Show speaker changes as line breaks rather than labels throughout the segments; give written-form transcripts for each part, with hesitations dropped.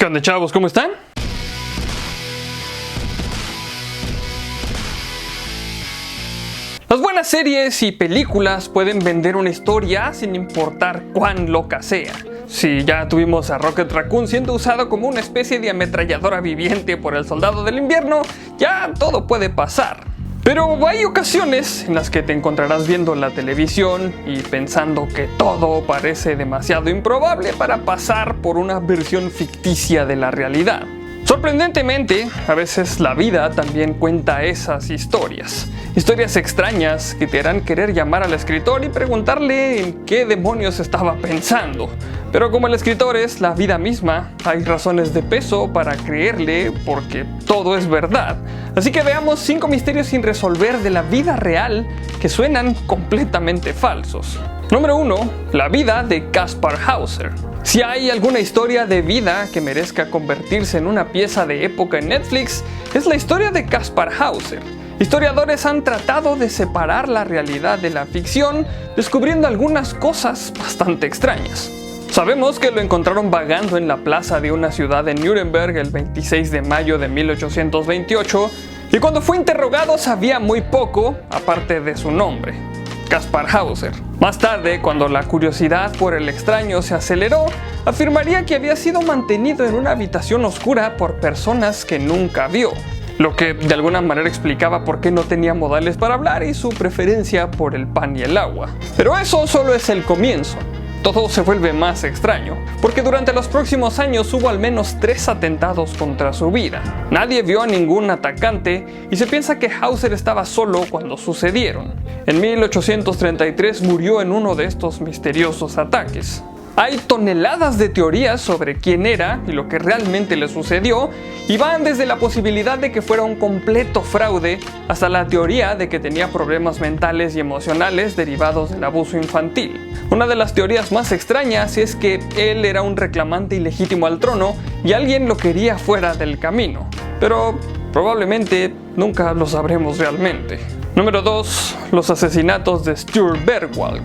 ¿Qué onda, chavos? ¿Cómo están? Las buenas series y películas pueden vender una historia sin importar cuán loca sea. Si ya tuvimos a Rocket Raccoon siendo usado como una especie de ametralladora viviente por el Soldado del Invierno, ya todo puede pasar. Pero hay ocasiones en las que te encontrarás viendo la televisión y pensando que todo parece demasiado improbable para pasar por una versión ficticia de la realidad. Sorprendentemente, a veces la vida también cuenta esas historias. Historias extrañas que te harán querer llamar al escritor y preguntarle en qué demonios estaba pensando. Pero como el escritor es la vida misma, hay razones de peso para creerle porque todo es verdad. Así que veamos 5 misterios sin resolver de la vida real que suenan completamente falsos. Número 1. La vida de Kaspar Hauser. Si hay alguna historia de vida que merezca convertirse en una pieza de época en Netflix, es la historia de Kaspar Hauser. Historiadores han tratado de separar la realidad de la ficción, descubriendo algunas cosas bastante extrañas. Sabemos que lo encontraron vagando en la plaza de una ciudad de Nuremberg el 26 de mayo de 1828, y cuando fue interrogado sabía muy poco, aparte de su nombre, Kaspar Hauser. Más tarde, cuando la curiosidad por el extraño se aceleró, afirmaría que había sido mantenido en una habitación oscura por personas que nunca vio, lo que de alguna manera explicaba por qué no tenía modales para hablar y su preferencia por el pan y el agua. Pero eso solo es el comienzo. Todo se vuelve más extraño, porque durante los próximos años hubo al menos 3 atentados contra su vida. Nadie vio a ningún atacante y se piensa que Hauser estaba solo cuando sucedieron. En 1833 murió en uno de estos misteriosos ataques. Hay toneladas de teorías sobre quién era y lo que realmente le sucedió, y van desde la posibilidad de que fuera un completo fraude hasta la teoría de que tenía problemas mentales y emocionales derivados del abuso infantil. Una de las teorías más extrañas es que él era un reclamante ilegítimo al trono y alguien lo quería fuera del camino, pero probablemente nunca lo sabremos realmente. Número 2. Los asesinatos de Stuart Bergwall.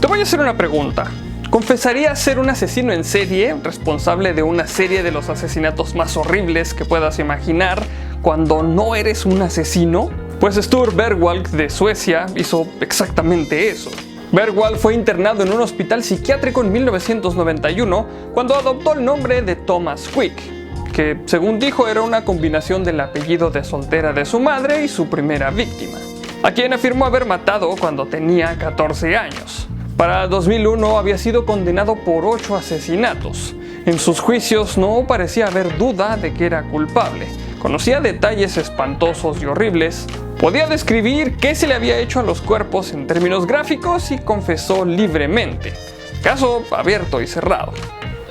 Te voy a hacer una pregunta. ¿Confesarías ser un asesino en serie, responsable de una serie de los asesinatos más horribles que puedas imaginar, cuando no eres un asesino? Pues Stuart Bergwall de Suecia hizo exactamente eso. Bergwall fue internado en un hospital psiquiátrico en 1991 cuando adoptó el nombre de Thomas Quick, que según dijo era una combinación del apellido de soltera de su madre y su primera víctima, a quien afirmó haber matado cuando tenía 14 años. Para 2001 había sido condenado por 8 asesinatos. En sus juicios no parecía haber duda de que era culpable. Conocía detalles espantosos y horribles, podía describir qué se le había hecho a los cuerpos en términos gráficos y confesó libremente. Caso abierto y cerrado.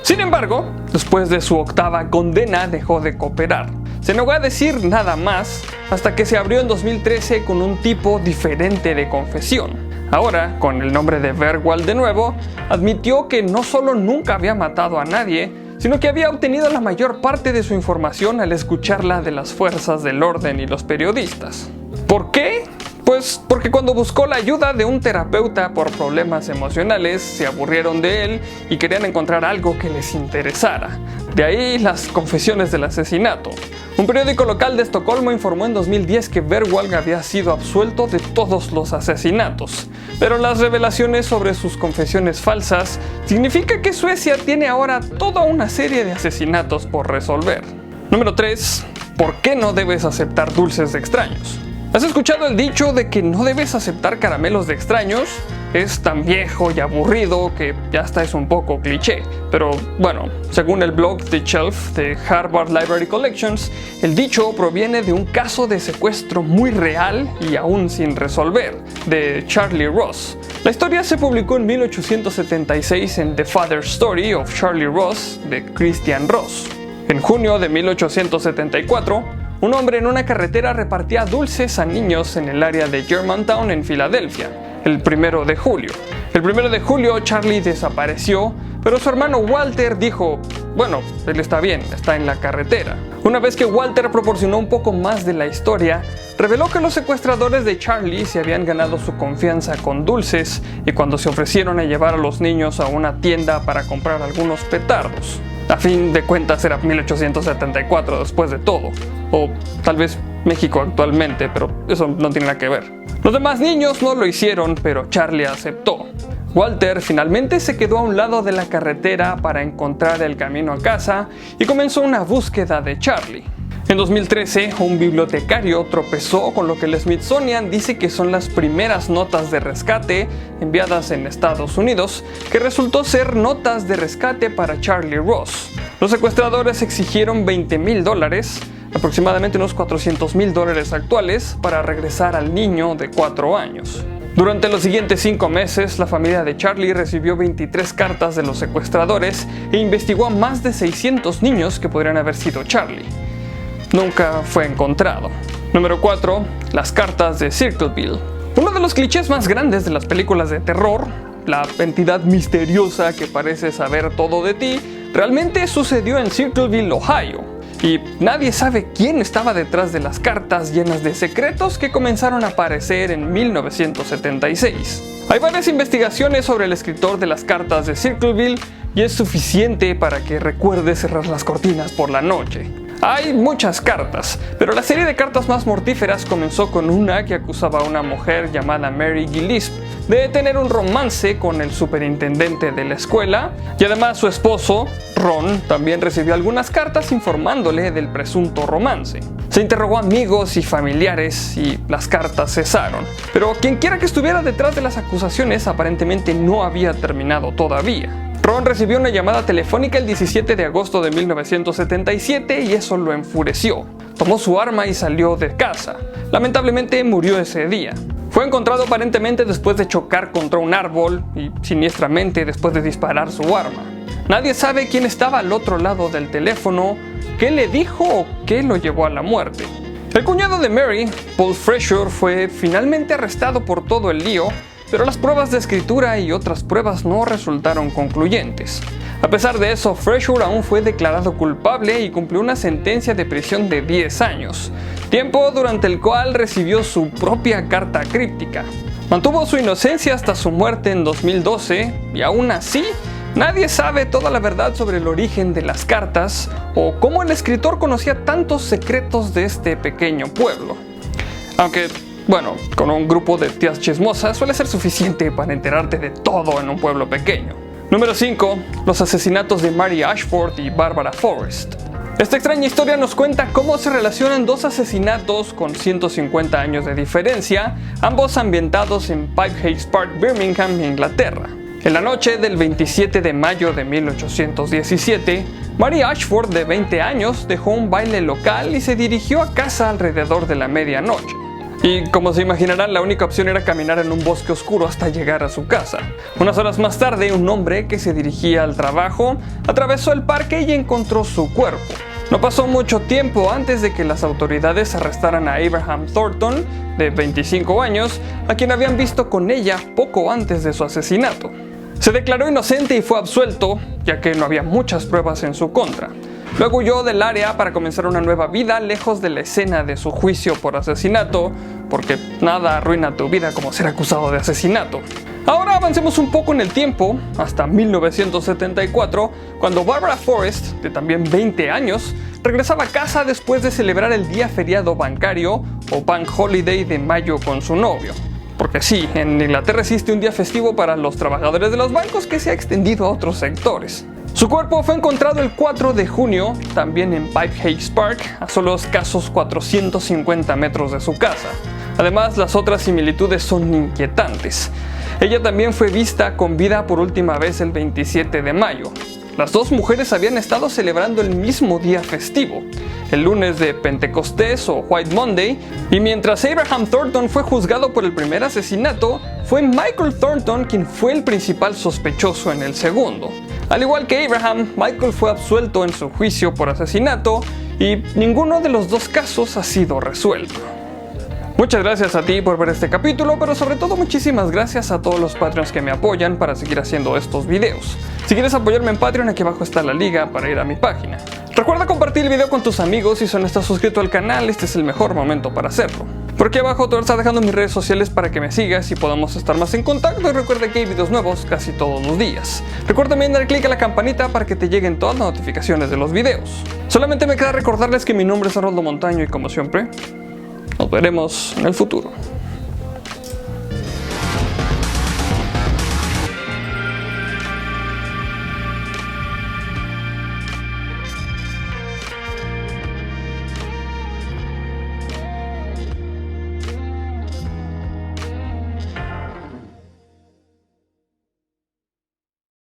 Sin embargo, después de su 8ª condena dejó de cooperar. Se negó a decir nada más hasta que se abrió en 2013 con un tipo diferente de confesión. Ahora, con el nombre de Bergwall de nuevo, admitió que no solo nunca había matado a nadie, sino que había obtenido la mayor parte de su información al escucharla de las fuerzas del orden y los periodistas. ¿Por qué? Pues porque cuando buscó la ayuda de un terapeuta por problemas emocionales, se aburrieron de él y querían encontrar algo que les interesara. De ahí las confesiones del asesinato. Un periódico local de Estocolmo informó en 2010 que Bergwall había sido absuelto de todos los asesinatos. Pero las revelaciones sobre sus confesiones falsas significa que Suecia tiene ahora toda una serie de asesinatos por resolver. Número 3. ¿Por qué no debes aceptar dulces de extraños? ¿Has escuchado el dicho de que no debes aceptar caramelos de extraños? Es tan viejo y aburrido que ya hasta es un poco cliché. Pero bueno, según el blog The Shelf de Harvard Library Collections, el dicho proviene de un caso de secuestro muy real y aún sin resolver, de Charlie Ross. La historia se publicó en 1876 en The Father Story of Charlie Ross de Christian Ross. En junio de 1874, un hombre en una carretera repartía dulces a niños en el área de Germantown en Filadelfia, el 1 de julio. El 1 de julio Charlie desapareció, pero su hermano Walter dijo, bueno, él está bien, está en la carretera. Una vez que Walter proporcionó un poco más de la historia, reveló que los secuestradores de Charlie se habían ganado su confianza con dulces y cuando se ofrecieron a llevar a los niños a una tienda para comprar algunos petardos. A fin de cuentas era 1874 después de todo, o tal vez México actualmente, pero eso no tiene nada que ver. Los demás niños no lo hicieron, pero Charlie aceptó. Walter finalmente se quedó a un lado de la carretera para encontrar el camino a casa y comenzó una búsqueda de Charlie. En 2013, un bibliotecario tropezó con lo que el Smithsonian dice que son las primeras notas de rescate enviadas en Estados Unidos, que resultó ser notas de rescate para Charlie Ross. Los secuestradores exigieron $20,000, aproximadamente unos $400,000 actuales, para regresar al niño de 4 años. Durante los siguientes 5 meses, la familia de Charlie recibió 23 cartas de los secuestradores e investigó a más de 600 niños que podrían haber sido Charlie. Nunca fue encontrado. Número 4. Las cartas de Circleville. Uno de los clichés más grandes de las películas de terror, la entidad misteriosa que parece saber todo de ti, realmente sucedió en Circleville, Ohio. Y nadie sabe quién estaba detrás de las cartas llenas de secretos que comenzaron a aparecer en 1976. Hay varias investigaciones sobre el escritor de las cartas de Circleville y es suficiente para que recuerdes cerrar las cortinas por la noche. Hay muchas cartas, pero la serie de cartas más mortíferas comenzó con una que acusaba a una mujer llamada Mary Gillespie de tener un romance con el superintendente de la escuela, y además su esposo, Ron, también recibió algunas cartas informándole del presunto romance. Se interrogó a amigos y familiares y las cartas cesaron, pero quien quiera que estuviera detrás de las acusaciones aparentemente no había terminado todavía. Ron recibió una llamada telefónica el 17 de agosto de 1977 y eso lo enfureció. Tomó su arma y salió de casa. Lamentablemente murió ese día. Fue encontrado aparentemente después de chocar contra un árbol y siniestramente después de disparar su arma. Nadie sabe quién estaba al otro lado del teléfono, qué le dijo o qué lo llevó a la muerte. El cuñado de Mary, Paul Freshour, fue finalmente arrestado por todo el lío, pero las pruebas de escritura y otras pruebas no resultaron concluyentes. A pesar de eso, Freshour aún fue declarado culpable y cumplió una sentencia de prisión de 10 años, tiempo durante el cual recibió su propia carta críptica. Mantuvo su inocencia hasta su muerte en 2012 y aún así, nadie sabe toda la verdad sobre el origen de las cartas o cómo el escritor conocía tantos secretos de este pequeño pueblo. Aunque, bueno, con un grupo de tías chismosas suele ser suficiente para enterarte de todo en un pueblo pequeño. Número 5. Los asesinatos de Mary Ashford y Barbara Forrest. Esta extraña historia nos cuenta cómo se relacionan dos asesinatos con 150 años de diferencia, ambos ambientados en Pipehase Park, Birmingham, Inglaterra. En la noche del 27 de mayo de 1817, Mary Ashford, de 20 años, dejó un baile local y se dirigió a casa alrededor de la medianoche. Y como se imaginarán, la única opción era caminar en un bosque oscuro hasta llegar a su casa. Unas horas más tarde, un hombre que se dirigía al trabajo atravesó el parque y encontró su cuerpo. No pasó mucho tiempo antes de que las autoridades arrestaran a Abraham Thornton, de 25 años, a quien habían visto con ella poco antes de su asesinato. Se declaró inocente y fue absuelto, ya que no había muchas pruebas en su contra. Luego huyó del área para comenzar una nueva vida lejos de la escena de su juicio por asesinato, porque nada arruina tu vida como ser acusado de asesinato. Ahora avancemos un poco en el tiempo, hasta 1974, cuando Barbara Forrest, de también 20 años, regresaba a casa después de celebrar el día feriado bancario o Bank Holiday de mayo con su novio. Porque sí, en Inglaterra existe un día festivo para los trabajadores de los bancos que se ha extendido a otros sectores. Su cuerpo fue encontrado el 4 de junio, también en Pipehase Park, a solo escasos 450 metros de su casa. Además, las otras similitudes son inquietantes. Ella también fue vista con vida por última vez el 27 de mayo. Las dos mujeres habían estado celebrando el mismo día festivo, el lunes de Pentecostés o White Monday, y mientras Abraham Thornton fue juzgado por el primer asesinato, fue Michael Thornton quien fue el principal sospechoso en el segundo. Al igual que Abraham, Michael fue absuelto en su juicio por asesinato y ninguno de los dos casos ha sido resuelto. Muchas gracias a ti por ver este capítulo, pero sobre todo muchísimas gracias a todos los Patreons que me apoyan para seguir haciendo estos videos. Si quieres apoyarme en Patreon, aquí abajo está la liga para ir a mi página. Recuerda compartir el video con tus amigos y si no estás suscrito al canal, este es el mejor momento para hacerlo. Por aquí abajo te voy a estar dejando mis redes sociales para que me sigas y podamos estar más en contacto, y recuerda que hay videos nuevos casi todos los días. Recuerda también dar clic a la campanita para que te lleguen todas las notificaciones de los videos. Solamente me queda recordarles que mi nombre es Haroldo Montaño y como siempre, nos veremos en el futuro.